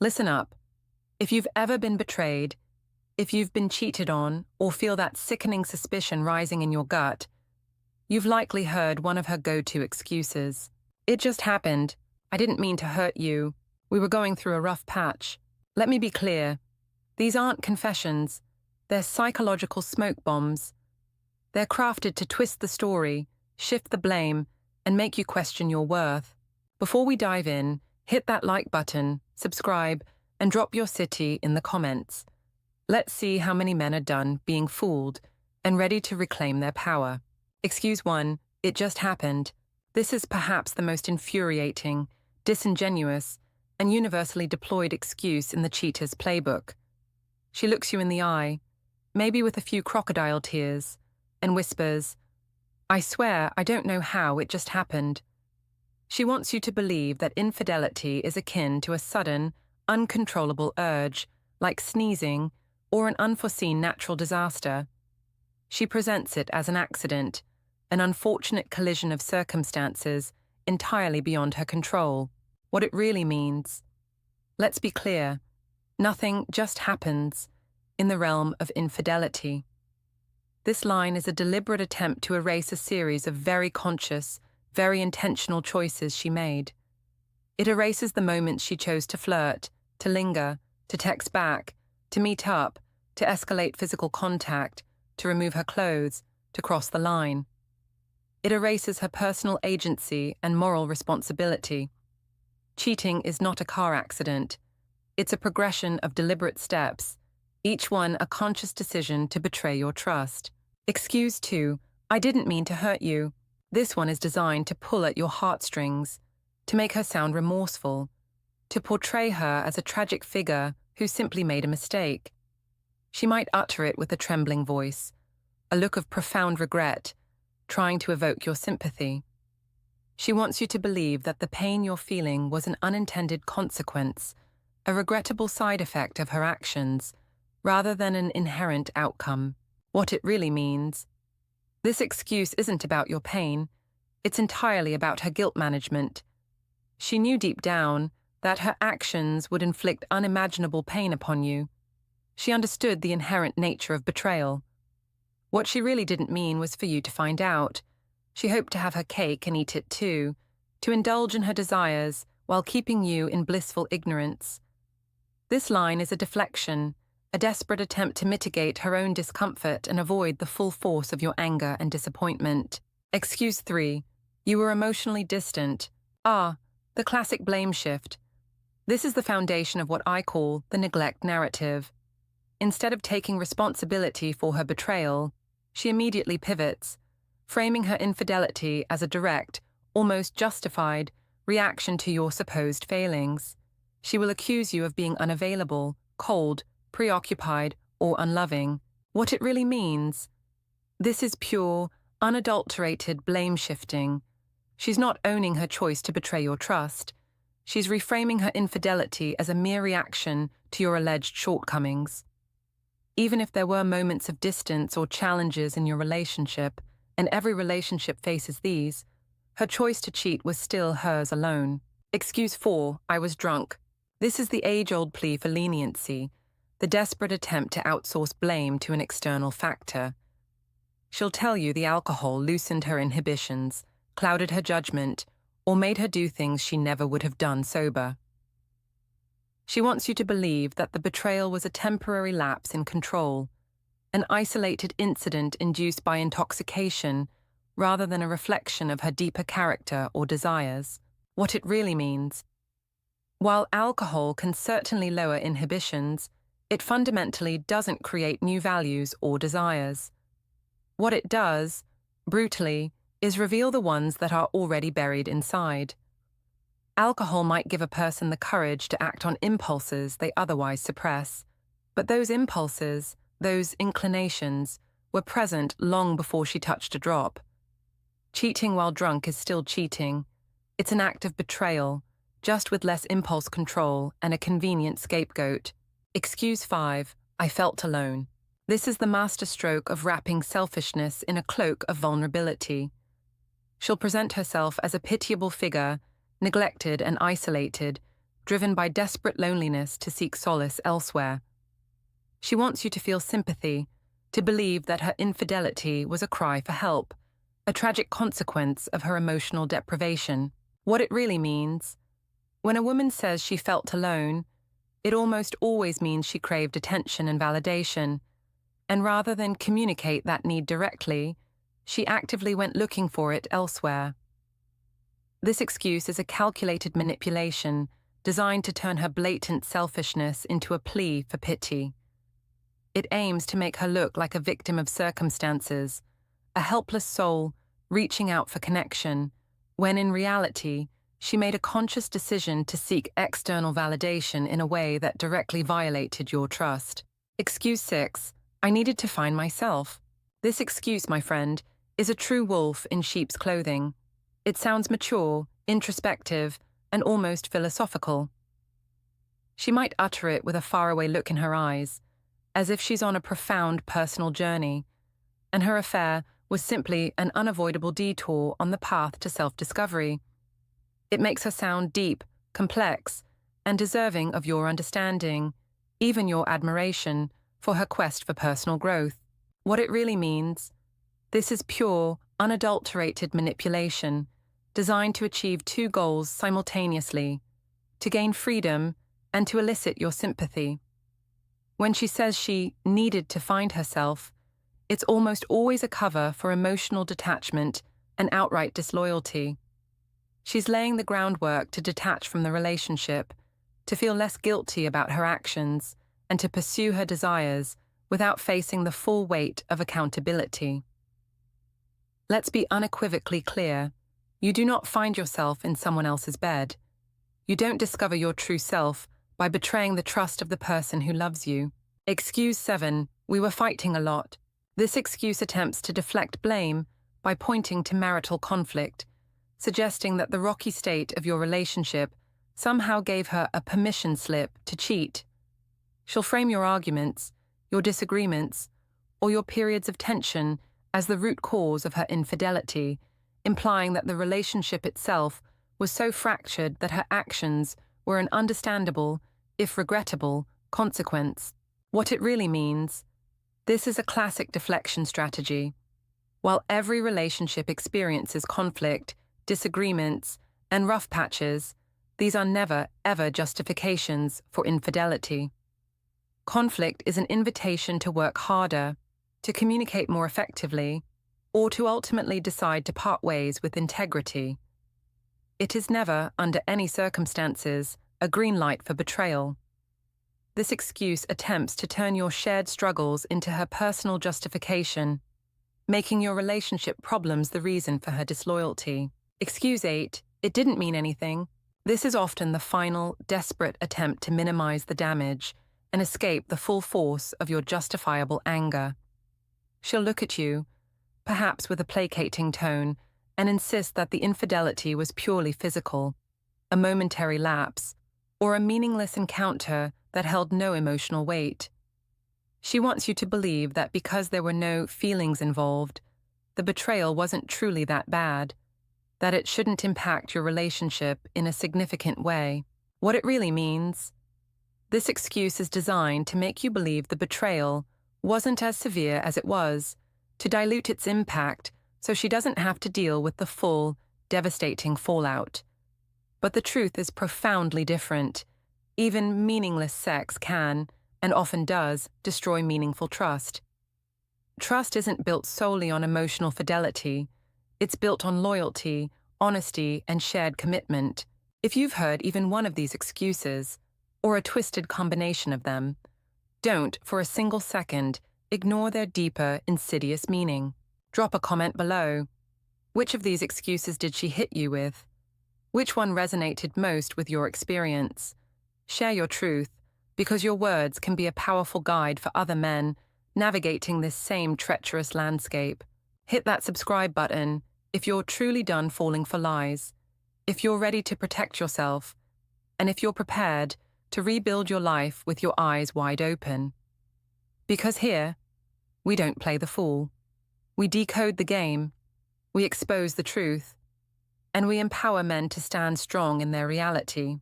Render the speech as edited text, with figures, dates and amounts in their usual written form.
Listen up. If you've ever been betrayed, if you've been cheated on, or feel that sickening suspicion rising in your gut, you've likely heard one of her go-to excuses. It just happened. I didn't mean to hurt you. We were going through a rough patch. Let me be clear. These aren't confessions. They're psychological smoke bombs. They're crafted to twist the story, shift the blame, and make you question your worth. Before we dive in, hit that like button, subscribe, and drop your city in the comments. Let's see how many men are done being fooled and ready to reclaim their power. Excuse 1, it just happened. This is perhaps the most infuriating, disingenuous, and universally deployed excuse in the cheater's playbook. She looks you in the eye, maybe with a few crocodile tears, and whispers, "I swear I don't know how it just happened." She wants you to believe that infidelity is akin to a sudden, uncontrollable urge, like sneezing or an unforeseen natural disaster. She presents it as an accident, an unfortunate collision of circumstances entirely beyond her control. What it really means. Let's be clear, nothing just happens in the realm of infidelity. This line is a deliberate attempt to erase a series of very conscious, very intentional choices she made. It erases the moments she chose to flirt, to linger, to text back, to meet up, to escalate physical contact, to remove her clothes, to cross the line. It erases her personal agency and moral responsibility. Cheating is not a car accident. It's a progression of deliberate steps, each one a conscious decision to betray your trust. Excuse 2, I didn't mean to hurt you. This one is designed to pull at your heartstrings, to make her sound remorseful, to portray her as a tragic figure who simply made a mistake. She might utter it with a trembling voice, a look of profound regret, trying to evoke your sympathy. She wants you to believe that the pain you're feeling was an unintended consequence, a regrettable side effect of her actions, rather than an inherent outcome. What it really means. This excuse isn't about your pain, it's entirely about her guilt management. She knew deep down that her actions would inflict unimaginable pain upon you. She understood the inherent nature of betrayal. What she really didn't mean was for you to find out. She hoped to have her cake and eat it too, to indulge in her desires while keeping you in blissful ignorance. This line is a deflection, a desperate attempt to mitigate her own discomfort and avoid the full force of your anger and disappointment. Excuse 3, you were emotionally distant. The classic blame shift. This is the foundation of what I call the neglect narrative. Instead of taking responsibility for her betrayal, she immediately pivots, framing her infidelity as a direct, almost justified, reaction to your supposed failings. She will accuse you of being unavailable, cold, preoccupied, or unloving. What it really means. This is pure, unadulterated blame shifting. She's not owning her choice to betray your trust. She's reframing her infidelity as a mere reaction to your alleged shortcomings. Even if there were moments of distance or challenges in your relationship, and every relationship faces these, her choice to cheat was still hers alone. Excuse 4, I was drunk. This is the age-old plea for leniency, the desperate attempt to outsource blame to an external factor. She'll tell you the alcohol loosened her inhibitions, clouded her judgment, or made her do things she never would have done sober. She wants you to believe that the betrayal was a temporary lapse in control, an isolated incident induced by intoxication rather than a reflection of her deeper character or desires. What it really means. While alcohol can certainly lower inhibitions, it fundamentally doesn't create new values or desires. What it does, brutally, is reveal the ones that are already buried inside. Alcohol might give a person the courage to act on impulses they otherwise suppress, but those impulses, those inclinations, were present long before she touched a drop. Cheating while drunk is still cheating. It's an act of betrayal, just with less impulse control and a convenient scapegoat. Excuse 5, I felt alone. This is the masterstroke of wrapping selfishness in a cloak of vulnerability. She'll present herself as a pitiable figure, neglected and isolated, driven by desperate loneliness to seek solace elsewhere. She wants you to feel sympathy, to believe that her infidelity was a cry for help, a tragic consequence of her emotional deprivation. What it really means: when a woman says she felt alone, it almost always means she craved attention and validation, and rather than communicate that need directly, she actively went looking for it elsewhere. This excuse is a calculated manipulation designed to turn her blatant selfishness into a plea for pity. It aims to make her look like a victim of circumstances, a helpless soul reaching out for connection, when in reality, she made a conscious decision to seek external validation in a way that directly violated your trust. Excuse 6. I needed to find myself. This excuse, my friend, is a true wolf in sheep's clothing. It sounds mature, introspective, and almost philosophical. She might utter it with a faraway look in her eyes, as if she's on a profound personal journey, and her affair was simply an unavoidable detour on the path to self-discovery. It makes her sound deep, complex, and deserving of your understanding, even your admiration, for her quest for personal growth. What it really means: this is pure, unadulterated manipulation, designed to achieve two goals simultaneously: to gain freedom and to elicit your sympathy. When she says she needed to find herself, it's almost always a cover for emotional detachment and outright disloyalty. She's laying the groundwork to detach from the relationship, to feel less guilty about her actions, and to pursue her desires without facing the full weight of accountability. Let's be unequivocally clear: you do not find yourself in someone else's bed. You don't discover your true self by betraying the trust of the person who loves you. Excuse 7. We were fighting a lot. This excuse attempts to deflect blame by pointing to marital conflict, suggesting that the rocky state of your relationship somehow gave her a permission slip to cheat. She'll frame your arguments, your disagreements, or your periods of tension as the root cause of her infidelity, implying that the relationship itself was so fractured that her actions were an understandable, if regrettable, consequence. What it really means: this is a classic deflection strategy. While every relationship experiences conflict, disagreements, and rough patches, these are never, ever justifications for infidelity. Conflict is an invitation to work harder, to communicate more effectively, or to ultimately decide to part ways with integrity. It is never, under any circumstances, a green light for betrayal. This excuse attempts to turn your shared struggles into her personal justification, making your relationship problems the reason for her disloyalty. Excuse 8. It didn't mean anything. This is often the final, desperate attempt to minimize the damage and escape the full force of your justifiable anger. She'll look at you, perhaps with a placating tone, and insist that the infidelity was purely physical, a momentary lapse, or a meaningless encounter that held no emotional weight. She wants you to believe that because there were no feelings involved, the betrayal wasn't truly that bad, that it shouldn't impact your relationship in a significant way. What it really means: this excuse is designed to make you believe the betrayal wasn't as severe as it was, to dilute its impact so she doesn't have to deal with the full, devastating fallout. But the truth is profoundly different. Even meaningless sex can, and often does, destroy meaningful trust. Trust isn't built solely on emotional fidelity. It's built on loyalty, honesty, and shared commitment. If you've heard even one of these excuses, or a twisted combination of them, don't, for a single second, ignore their deeper, insidious meaning. Drop a comment below. Which of these excuses did she hit you with? Which one resonated most with your experience? Share your truth, because your words can be a powerful guide for other men navigating this same treacherous landscape. Hit that subscribe button if you're truly done falling for lies, if you're ready to protect yourself, and if you're prepared to rebuild your life with your eyes wide open. Because here, we don't play the fool. We decode the game, we expose the truth, and we empower men to stand strong in their reality.